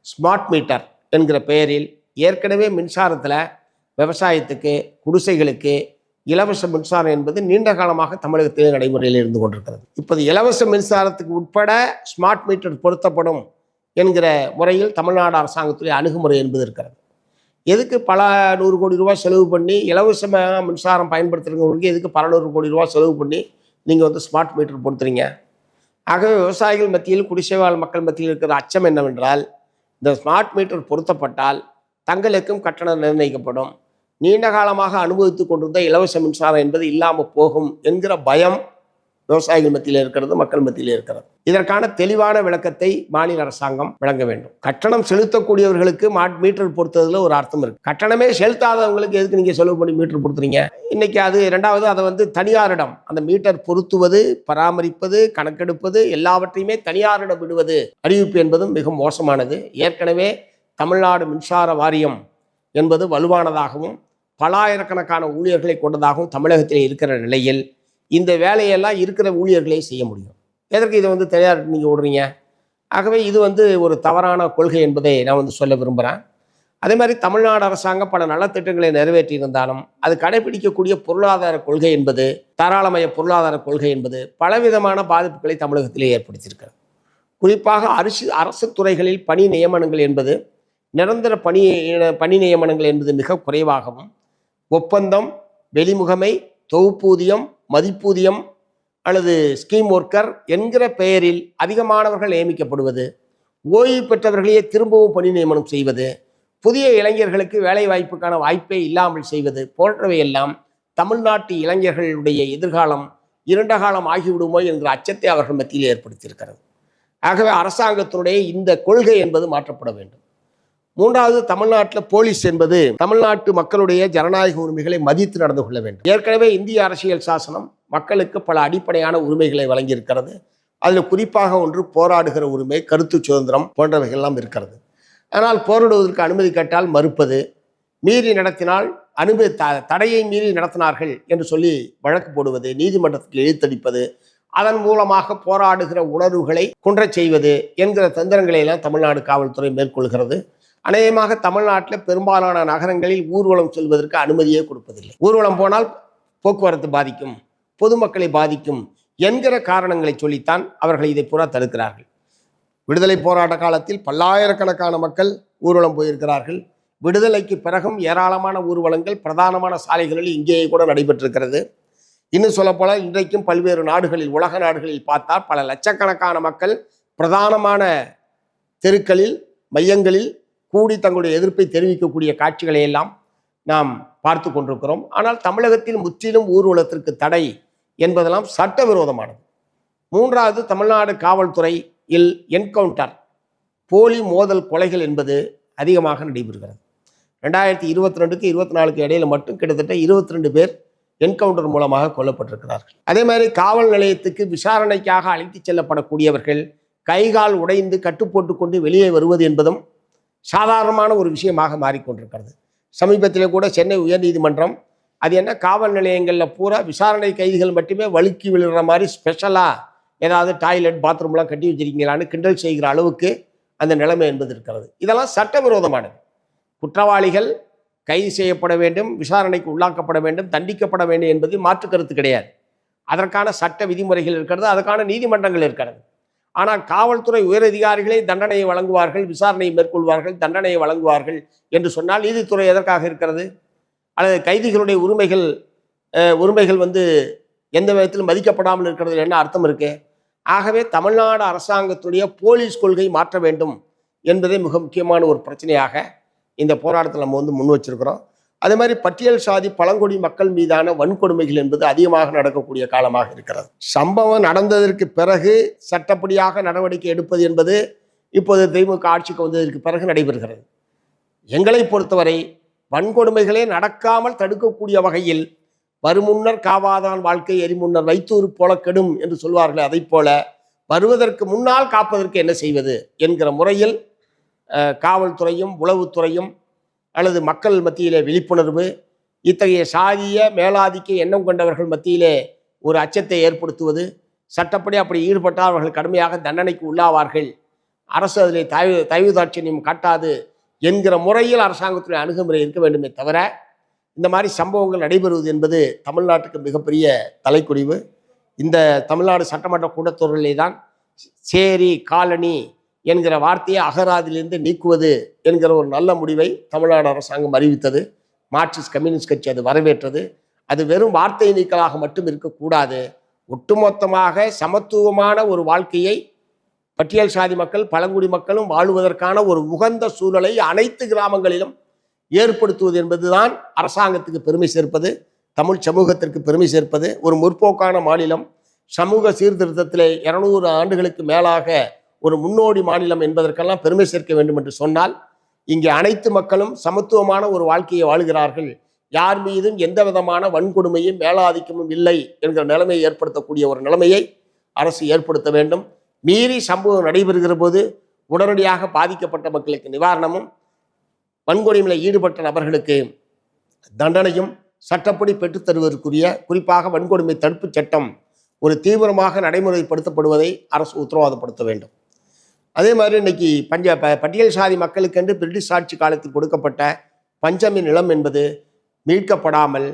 ஸ்மார்ட் மீட்டர் என்கிற பெயரில் ஏற்கனவே மின்சாரத்தில் விவசாயத்துக்கு, குடிசைகளுக்கு இலவச மின்சாரம் என்பது நீண்ட காலமாக தமிழகத்திலே நடைமுறையில் இருந்து கொண்டிருக்கிறது. இப்போது இலவச மின்சாரத்துக்கு உட்பட ஸ்மார்ட் மீட்டர் பொருத்தப்படும் என்கிற முறையில் தமிழ்நாடு அரசாங்கத்துடைய அணுகுமுறை என்பது இருக்கிறது. எதுக்கு பல 100 கோடி ரூபாய் செலவு பண்ணி இலவசமாக மின்சாரம் பயன்படுத்துகிறவங்களுக்கு எதுக்கு பல 100 கோடி ரூபாய் செலவு பண்ணி நீங்கள் ஸ்மார்ட் மீட்டர் பொறுத்துறீங்க? ஆகவே விவசாயிகள் மத்தியில், குடிசைவாழ் மக்கள் மத்தியில் இருக்கிற அச்சம் என்னவென்றால், இந்த ஸ்மார்ட் மீட்டர் பொருத்தப்பட்டால் தங்களுக்கும் கட்டணம் நிர்ணயிக்கப்படும், நீண்ட காலமாக அனுபவித்து கொண்டிருந்த இலவச மின்சாரம் என்பது இல்லாமல் போகும் என்கிற பயம் விவசாயிகள் மத்தியில் இருக்கிறது, மக்கள் மத்தியில் இருக்கிறது. இதற்கான தெளிவான விளக்கத்தை மாநில அரசாங்கம் வழங்க வேண்டும். கட்டணம் செலுத்தக்கூடியவர்களுக்கு மீட்டர் பொறுத்ததுல ஒரு அர்த்தம் இருக்கு. கட்டணமே செலுத்தாதவங்களுக்கு எதுக்கு நீங்க செலவு பண்ணி மீட்டர் பொறுத்துறீங்க? இன்னைக்கு அது இரண்டாவது, அதை தனியாரிடம் அந்த மீட்டர் பொருத்துவது, பராமரிப்பது, கணக்கெடுப்பது எல்லாவற்றையுமே தனியாரிடம் விடுவது அறிவிப்பு என்பதும் மிக மோசமானது. ஏற்கனவே தமிழ்நாடு மின்சார வாரியம் என்பது வலுவானதாகவும் பலாயிரக்கணக்கான ஊழியர்களை கொண்டதாகவும் தமிழகத்தில் இருக்கிற நிலையில் இந்த வேலையெல்லாம் இருக்கிற ஊழியர்களே செய்ய முடியும். எதற்கு இதை தனியார் நீங்கள் விடுறீங்க? ஆகவே இது ஒரு தவறான கொள்கை என்பதை நான் சொல்ல விரும்புகிறேன். அதே மாதிரி தமிழ்நாடு அரசாங்கம் பல நலத்திட்டங்களை நிறைவேற்றி இருந்தாலும் அது கடைபிடிக்கக்கூடிய பொருளாதார கொள்கை என்பது, தாராளமய பொருளாதார கொள்கை என்பது பலவிதமான பாதிப்புகளை தமிழகத்திலே ஏற்படுத்தியிருக்கிறது. குறிப்பாக அரசு துறைகளில் பணி நியமனங்கள் என்பது, நிரந்தர பணி நியமனங்கள் என்பது மிக குறைவாகவும், ஒப்பந்தம், வெளிமுகமை, தொகுப்பூதியம், மதிப்பூதியம் அல்லது ஸ்கீம் ஒர்க்கர் என்கிற பெயரில் அதிகமானவர்கள் நியமிக்கப்படுவது, ஓய்வு பெற்றவர்களையே திரும்பவும் பணி நியமனம் செய்வது, புதிய இளைஞர்களுக்கு வேலை வாய்ப்புக்கான வாய்ப்பே இல்லாமல் செய்வது போன்றவையெல்லாம் தமிழ்நாட்டு இளைஞர்களுடைய எதிர்காலம் இருண்ட காலம் ஆகிவிடுமோ என்கிற அச்சத்தை அவர்கள் மத்தியில் ஏற்படுத்தியிருக்கிறது. ஆகவே அரசாங்கத்தினுடைய இந்த கொள்கை என்பது மாற்றப்பட வேண்டும். மூன்றாவது, தமிழ்நாட்டில் போலீஸ் என்பது தமிழ்நாட்டு மக்களுடைய ஜனநாயக உரிமைகளை மதித்து நடந்து கொள்ள வேண்டும். ஏற்கனவே இந்திய அரசியல் சாசனம் மக்களுக்கு பல அடிப்படையான உரிமைகளை வழங்கியிருக்கிறது. அதில் குறிப்பாக ஒன்று போராடுகிற உரிமை, கருத்து சுதந்திரம் போன்றவைகள்லாம் இருக்கிறது. ஆனால் போராடுவதற்கு அனுமதி கேட்டால் மறுப்பது, மீறி நடத்தினால் தடையை மீறி நடத்தினார்கள் என்று சொல்லி வழக்கு போடுவது, நீதிமன்றத்தில் இழுத்தடிப்பது, அதன் மூலமாக போராடுகிற உணர்வுகளை குன்றச் செய்வது என்கிற தந்திரங்களை எல்லாம் தமிழ்நாடு காவல்துறை மேற்கொள்கிறது. அநேகமாக தமிழ்நாட்டில் பெரும்பாலான நகரங்களில் ஊர்வலம் செல்வதற்கு அனுமதியே கொடுப்பதில்லை. ஊர்வலம் போனால் போக்குவரத்து பாதிக்கும், பொதுமக்களை பாதிக்கும் என்கிற காரணங்களை சொல்லித்தான் அவர்கள் இதை பூரா தடுக்கிறார்கள். விடுதலை போராட்ட காலத்தில் பல்லாயிரக்கணக்கான மக்கள் ஊர்வலம் போயிருக்கிறார்கள். விடுதலைக்கு பிறகும் ஏராளமான ஊர்வலங்கள் பிரதானமான சாலைகளில் இங்கேயே கூட நடைபெற்றிருக்கிறது. இன்னும் சொல்லப்போனால் இன்றைக்கும் பல்வேறு நாடுகளில், உலக நாடுகளில் பார்த்தால் பல லட்சக்கணக்கான மக்கள் பிரதானமான தெருக்களில், மையங்களில் கூடி தங்களுடைய எதிர்ப்பை தெரிவிக்கக்கூடிய காட்சிகளை எல்லாம் நாம் பார்த்து கொண்டிருக்கிறோம். ஆனால் தமிழகத்தில் முற்றிலும் ஊர்வலத்திற்கு தடை என்பதெல்லாம் சட்டவிரோதமானது. மூன்றாவது, தமிழ்நாடு காவல்துறையில் என்கவுண்டர், போலி மோதல் கொலைகள் என்பது அதிகமாக நடைபெறுகிறது. 2022க்கு 24க்கு இடையில மட்டும் கிட்டத்தட்ட 22 பேர் என்கவுண்டர் மூலமாக கொல்லப்பட்டிருக்கிறார்கள். அதே மாதிரி காவல் நிலையத்துக்கு விசாரணைக்காக அழைத்து செல்லப்படக்கூடியவர்கள் கைகால் உடைந்து கட்டுப்போட்டு கொண்டு வெளியே வருவது என்பதும் சாதாரணமான ஒரு விஷயமாக மாறிக்கொண்டிருக்கிறது. சமீபத்தில் கூட சென்னை உயர்நீதிமன்றம் அது என்ன காவல் நிலையங்களில் பூரா விசாரணை கைதிகள் மட்டுமே வழுக்கி விழுற மாதிரி ஸ்பெஷலாக ஏதாவது டாய்லெட் பாத்ரூம்லாம் கட்டி வச்சிருக்கீங்களான்னு கிண்டல் செய்கிற அளவுக்கு அந்த நிலைமை என்பது இருக்கிறது. இதெல்லாம் சட்டவிரோதமானது. குற்றவாளிகள் கைது செய்யப்பட வேண்டும், விசாரணைக்கு உள்ளாக்கப்பட வேண்டும், தண்டிக்கப்பட வேண்டும் என்பது மாற்று கருத்து கிடையாது. அதற்கான சட்ட விதிமுறைகள் இருக்கிறது, அதற்கான நீதிமன்றங்கள் இருக்கிறது. ஆனால் காவல்துறை உயரதிகாரிகளே தண்டனையை வழங்குவார்கள், விசாரணையை மேற்கொள்வார்கள், தண்டனையை வழங்குவார்கள் என்று சொன்னால் நீதித்துறை எதற்காக இருக்கிறது? அல்லது கைதிகளுடைய உரிமைகள் எந்த விதத்தில் மதிக்கப்படாமல் இருக்கிறது என்ன அர்த்தம் இருக்கு? ஆகவே தமிழ்நாடு அரசாங்கத்துடைய போலீஸ் கொள்கை மாற்ற வேண்டும் என்பதே மிக முக்கியமான ஒரு பிரச்சனையாக இந்த போராட்டத்தில் நம்ம முன் வச்சிருக்கிறோம். அதே மாதிரி பட்டியல் சாதி பழங்குடி மக்கள் மீதான வன்கொடுமைகள் என்பது அதிகமாக நடக்கக்கூடிய காலமாக இருக்கிறது. சம்பவம் நடந்ததற்கு பிறகு சட்டப்படியாக நடவடிக்கை எடுப்பது என்பது இப்போது திமுக ஆட்சிக்கு வந்ததற்கு பிறகு நடைபெறுகிறது. எங்களை பொறுத்தவரை வன்கொடுமைகளே நடக்காமல் தடுக்கக்கூடிய வகையில் வருமுன்னர் காவாதான் வாழ்க்கை எரிமுன்னர் வைத்தூர் போல கெடும் என்று சொல்வார்கள். அதை போல வருவதற்கு முன்னால் காப்பதற்கு என்ன செய்வது என்கிற முறையில் காவல்துறையும் உளவுத்துறையும் அல்லது மக்கள் மத்தியிலே விழிப்புணர்வு, இத்தகைய சாதிய மேலாதிக்க எண்ணம் கொண்டவர்கள் மத்தியிலே ஒரு அச்சத்தை ஏற்படுத்துவது, சட்டப்படி அப்படி ஈடுபட்டால் அவர்கள் கடுமையாக தண்டனைக்கு உள்ளாவார்கள், அரசு அதிலே தயவு தாட்சியம் காட்டாது என்கிற முறையில் அரசாங்கத்துடைய அணுகுமுறை இருக்க வேண்டுமே தவிர இந்த மாதிரி சம்பவங்கள் நடைபெறுவது என்பது தமிழ்நாட்டுக்கு மிகப்பெரிய தலைக்குடிவு. இந்த தமிழ்நாடு சட்டமன்ற கூட்டத்தொடரிலே தான் சேரி காலனி என்கிற வார்த்தையை அகராதிலிருந்து நீக்குவது என்கிற ஒரு நல்ல முடிவை தமிழ்நாடு அரசாங்கம் அறிவித்தது. மார்க்சிஸ்ட் கம்யூனிஸ்ட் கட்சி அது வரவேற்றது. அது வெறும் வார்த்தை நீக்கலாக மட்டும் இருக்கக்கூடாது. ஒட்டுமொத்தமாக சமத்துவமான ஒரு வாழ்க்கையை பட்டியல் சாதி மக்கள் பழங்குடி மக்களும் வாழுவதற்கான ஒரு உகந்த சூழலை அனைத்து கிராமங்களிலும் ஏற்படுத்துவது என்பதுதான் அரசாங்கத்துக்கு பெருமை சேர்ப்பது, தமிழ் சமூகத்திற்கு பெருமை சேர்ப்பது. ஒரு முற்போக்கான மாநிலம், சமூக சீர்திருத்தத்திலே 200 ஆண்டுகளுக்கு மேலாக ஒரு முன்னோடி மாநிலம் என்பதற்கெல்லாம் பெருமை சேர்க்க வேண்டும் என்று சொன்னால் இங்கே அனைத்து மக்களும் சமத்துவமான ஒரு வாழ்க்கையை வாழுகிறார்கள், யார் மீதும் எந்த விதமான வன்கொடுமையும் மேலாதிக்கமும் இல்லை என்கிற நிலைமையை ஏற்படுத்தக்கூடிய ஒரு நிலைமையை அரசு ஏற்படுத்த வேண்டும். மீறி சம்பவம் நடைபெறுகிற போது உடனடியாக பாதிக்கப்பட்ட மக்களுக்கு நிவாரணமும், வன்கொடுமையில் ஈடுபட்ட நபர்களுக்கு தண்டனையும் சட்டப்படி பெற்றுத்தருவதற்குரிய, குறிப்பாக வன்கொடுமை தடுப்பு சட்டம் ஒரு தீவிரமாக நடைமுறைப்படுத்தப்படுவதை அரசு உத்தரவாதப்படுத்த வேண்டும். அதே மாதிரி இன்னைக்கு பட்டியல் சாதி மக்களுக்கென்று பிரிட்டிஷ் ஆட்சி காலத்தில் கொடுக்கப்பட்ட பஞ்சமி நிலம் என்பது மீட்கப்படாமல்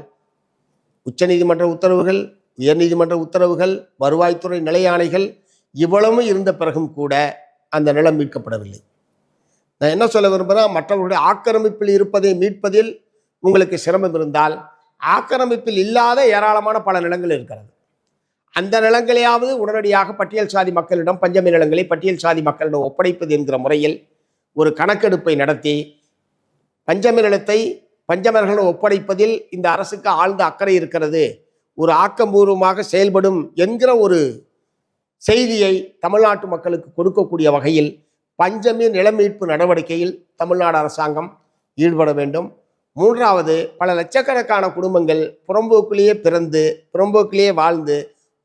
உச்சநீதிமன்ற உத்தரவுகள், உயர்நீதிமன்ற உத்தரவுகள், வருவாய்த்துறை நிலையாணைகள் இவ்வளவும் இருந்த பிறகும் கூட அந்த நிலம் மீட்கப்படவில்லை. நான் என்ன சொல்ல விரும்புகிறேன், மற்றவர்களுடைய ஆக்கிரமிப்பில் இருப்பதை மீட்பதில் உங்களுக்கு சிரமம் இருந்தால் ஆக்கிரமிப்பில் இல்லாத ஏராளமான பல நிலங்கள் இருக்கிறது. அந்த நிலங்களையாவது உடனடியாக பட்டியல் சாதி மக்களிடம், பஞ்சமி நிலங்களை பட்டியல் சாதி மக்களிடம் ஒப்படைப்பது என்கிற முறையில் ஒரு கணக்கெடுப்பை நடத்தி பஞ்சமி நிலத்தை பஞ்சமர்களிடம் ஒப்படைப்பதில் இந்த அரசுக்கு ஆழ்ந்த அக்கறை இருக்கிறது, ஒரு ஆக்கபூர்வமாக செயல்படும் என்கிற ஒரு செய்தியை தமிழ்நாட்டு மக்களுக்கு கொடுக்கக்கூடிய வகையில் பஞ்சமி நில மீட்பு நடவடிக்கையில் தமிழ்நாடு அரசாங்கம் ஈடுபட வேண்டும். மூன்றாவது, பல லட்சக்கணக்கான குடும்பங்கள் புறம்போக்கிலேயே பிறந்து புறம்போக்கிலேயே வாழ்ந்து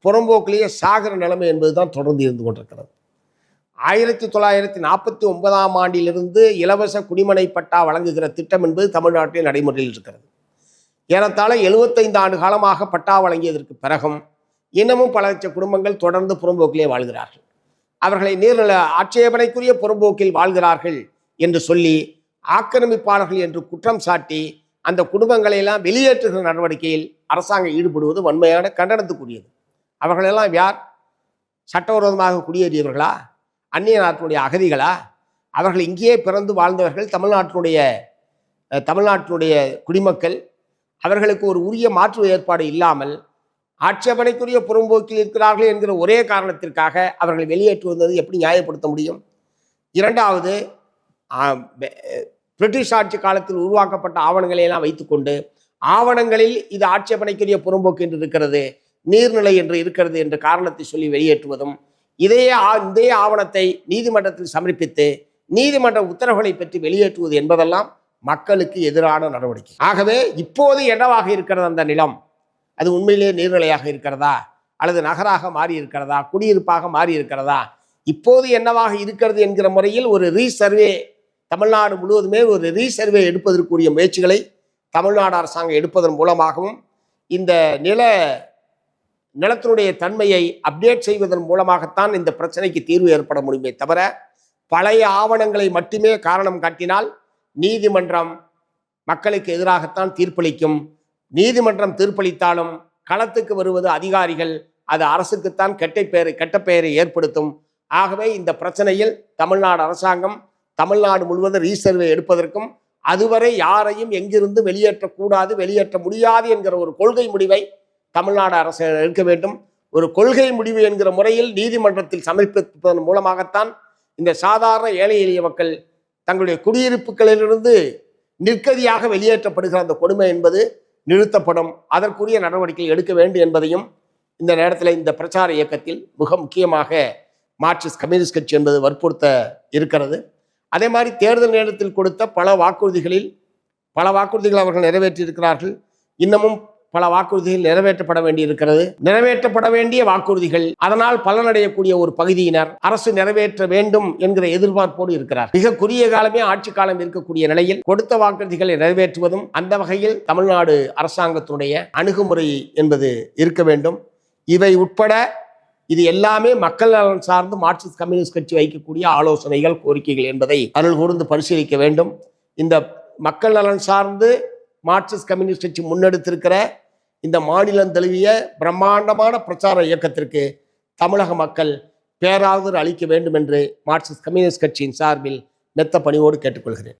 புறம்போக்கிலேயே சாகர நிலைமை என்பதுதான் தொடர்ந்து இருந்து கொண்டிருக்கிறது. 1949ஆம் ஆண்டிலிருந்து இலவச குடிமனை பட்டா வழங்குகிற திட்டம் என்பது தமிழ்நாட்டில் நடைமுறையில் இருக்கிறது. ஏறத்தாழ 75 ஆண்டு காலமாக பட்டா வழங்கியதற்கு பிறகும் இன்னமும் பல லட்சம் குடும்பங்கள் தொடர்ந்து புறம்போக்கிலே வாழ்கிறார்கள். அவர்களை நீர்நில ஆட்சேபனைக்குரிய புறம்போக்கில் வாழ்கிறார்கள் என்று சொல்லி ஆக்கிரமிப்பாளர்கள் என்று குற்றம் சாட்டி அந்த குடும்பங்களை எல்லாம் வெளியேற்றுகிற நடவடிக்கையில் அரசாங்கம் ஈடுபடுவது வன்மையான கண்டனத்துக்குரியது. அவர்களெல்லாம் யார்? சட்டவிரோதமாக குடியேறியவர்களா? அந்நிய நாட்டினுடைய அகதிகளா? அவர்கள் இங்கேயே பிறந்து வாழ்ந்தவர்கள், தமிழ்நாட்டினுடைய குடிமக்கள். அவர்களுக்கு ஒரு உரிய மாற்று ஏற்பாடு இல்லாமல் ஆட்சேபனைக்குரிய புறம்போக்கில் இருக்கிறார்கள் என்கிற ஒரே காரணத்திற்காக அவர்களை வெளியேற்றுவது எப்படி நியாயப்படுத்த முடியும்? இரண்டாவது, பிரிட்டிஷ் ஆட்சி காலத்தில் உருவாக்கப்பட்ட ஆவணங்களை எல்லாம் வைத்துக்கொண்டு ஆவணங்களில் இது ஆட்சேபனைக்குரிய புறம்போக்கு என்று இருக்கிறது, நீர்நிலை என்று இருக்கிறது என்ற காரணத்தை சொல்லி வெளியேற்றுவதும், இதே ஆவணத்தை நீதிமன்றத்தில் சமர்ப்பித்து நீதிமன்ற உத்தரவுகளை பெற்று வெளியேற்றுவது என்பதெல்லாம் மக்களுக்கு எதிரான நடவடிக்கை. ஆகவே இப்போது என்னவாக இருக்கிறது அந்த நிலம்? அது உண்மையிலேயே நீர்நிலையாக இருக்கிறதா, அல்லது நகராக மாறி இருக்கிறதா, குடியிருப்பாக மாறி இருக்கிறதா? இப்போது என்னவாக இருக்கிறது என்கிற முறையில் ஒரு ரீசர்வே, தமிழ்நாடு முழுவதுமே ஒரு ரீசர்வே எடுப்பதற்குரிய முயற்சிகளை தமிழ்நாடு அரசாங்கம் எடுப்பதன் மூலமாகவும் இந்த நிலத்தினுடைய தன்மையை அப்டேட் செய்வதன் மூலமாகத்தான் இந்த பிரச்சனைக்கு தீர்வு ஏற்பட முடியுமே தவிர, பழைய ஆவணங்களை மட்டுமே காரணம் காட்டினால் நீதிமன்றம் மக்களுக்கு எதிராகத்தான் தீர்ப்பளிக்கும். நீதிமன்றம் தீர்ப்பளித்தாலும் களத்துக்கு வருவது அதிகாரிகள், அது அரசுக்குத்தான் கெட்ட பெயரை ஏற்படுத்தும். ஆகவே இந்த பிரச்சனையில் தமிழ்நாடு அரசாங்கம் தமிழ்நாடு முழுவதும் ரீசர்வே எடுப்பதற்கும், அதுவரை யாரையும் எங்கிருந்து வெளியேற்றக்கூடாது, வெளியேற்ற முடியாது என்கிற ஒரு கொள்கை முடிவை தமிழ்நாடு அரசு எடுக்க வேண்டும். ஒரு கொள்கை முடிவு என்கிற முறையில் நீதிமன்றத்தில் சமர்ப்பிப்பதன் மூலமாகத்தான் இந்த சாதாரண ஏழை எளிய மக்கள் தங்களுடைய குடியிருப்புகளிலிருந்து நிற்கதியாக வெளியேற்றப்படுகிற அந்த கொடுமை என்பது நிறுத்தப்படும். அதற்குரிய நடவடிக்கை எடுக்க வேண்டும் என்பதையும் இந்த நேரத்தில் இந்த பிரச்சார இயக்கத்தில் மிக முக்கியமாக மார்க்சிஸ்ட் கம்யூனிஸ்ட் கட்சி என்பது வற்புறுத்த இருக்கிறது. அதே மாதிரி தேர்தல் நேரத்தில் கொடுத்த பல வாக்குறுதிகள் அவர்கள் நிறைவேற்றியிருக்கிறார்கள். இன்னமும் பல வாக்குறுதிகள் நிறைவேற்றப்பட வேண்டி இருக்கிறது. நிறைவேற்றப்பட வேண்டிய வாக்குறுதிகள், அதனால் பலனடையக்கூடிய ஒரு பகுதியினர் அரசு நிறைவேற்ற வேண்டும் என்கிற எதிர்பார்ப்போடு இருக்கிறார். மிக குறுகிய காலமே ஆட்சி காலம் இருக்கக்கூடிய நிலையில் கொடுத்த வாக்குறுதிகளை நிறைவேற்றுவதும் அந்த வகையில் தமிழ்நாடு அரசாங்கத்தினுடைய அணுகுமுறை என்பது இருக்க வேண்டும். இவை உட்பட இது எல்லாமே மக்கள் நலன் சார்ந்து மார்க்சிஸ்ட் கம்யூனிஸ்ட் கட்சி வைக்கக்கூடிய ஆலோசனைகள், கோரிக்கைகள் என்பதை அருள் கூர்ந்து பரிசீலிக்க வேண்டும். இந்த மக்கள் நலன் சார்ந்து மார்க்சிஸ்ட் கம்யூனிஸ்ட் கட்சி முன்னெடுத்திருக்கிற இந்த மாநிலம் தழுவிய பிரம்மாண்டமான பிரச்சார இயக்கத்திற்கு தமிழக மக்கள் பேராதரவு அளிக்க வேண்டும் என்று மார்க்சிஸ்ட் கம்யூனிஸ்ட் கட்சியின் சார்பில் மெத்த பணிவோடு கேட்டுக்கொள்கிறேன்.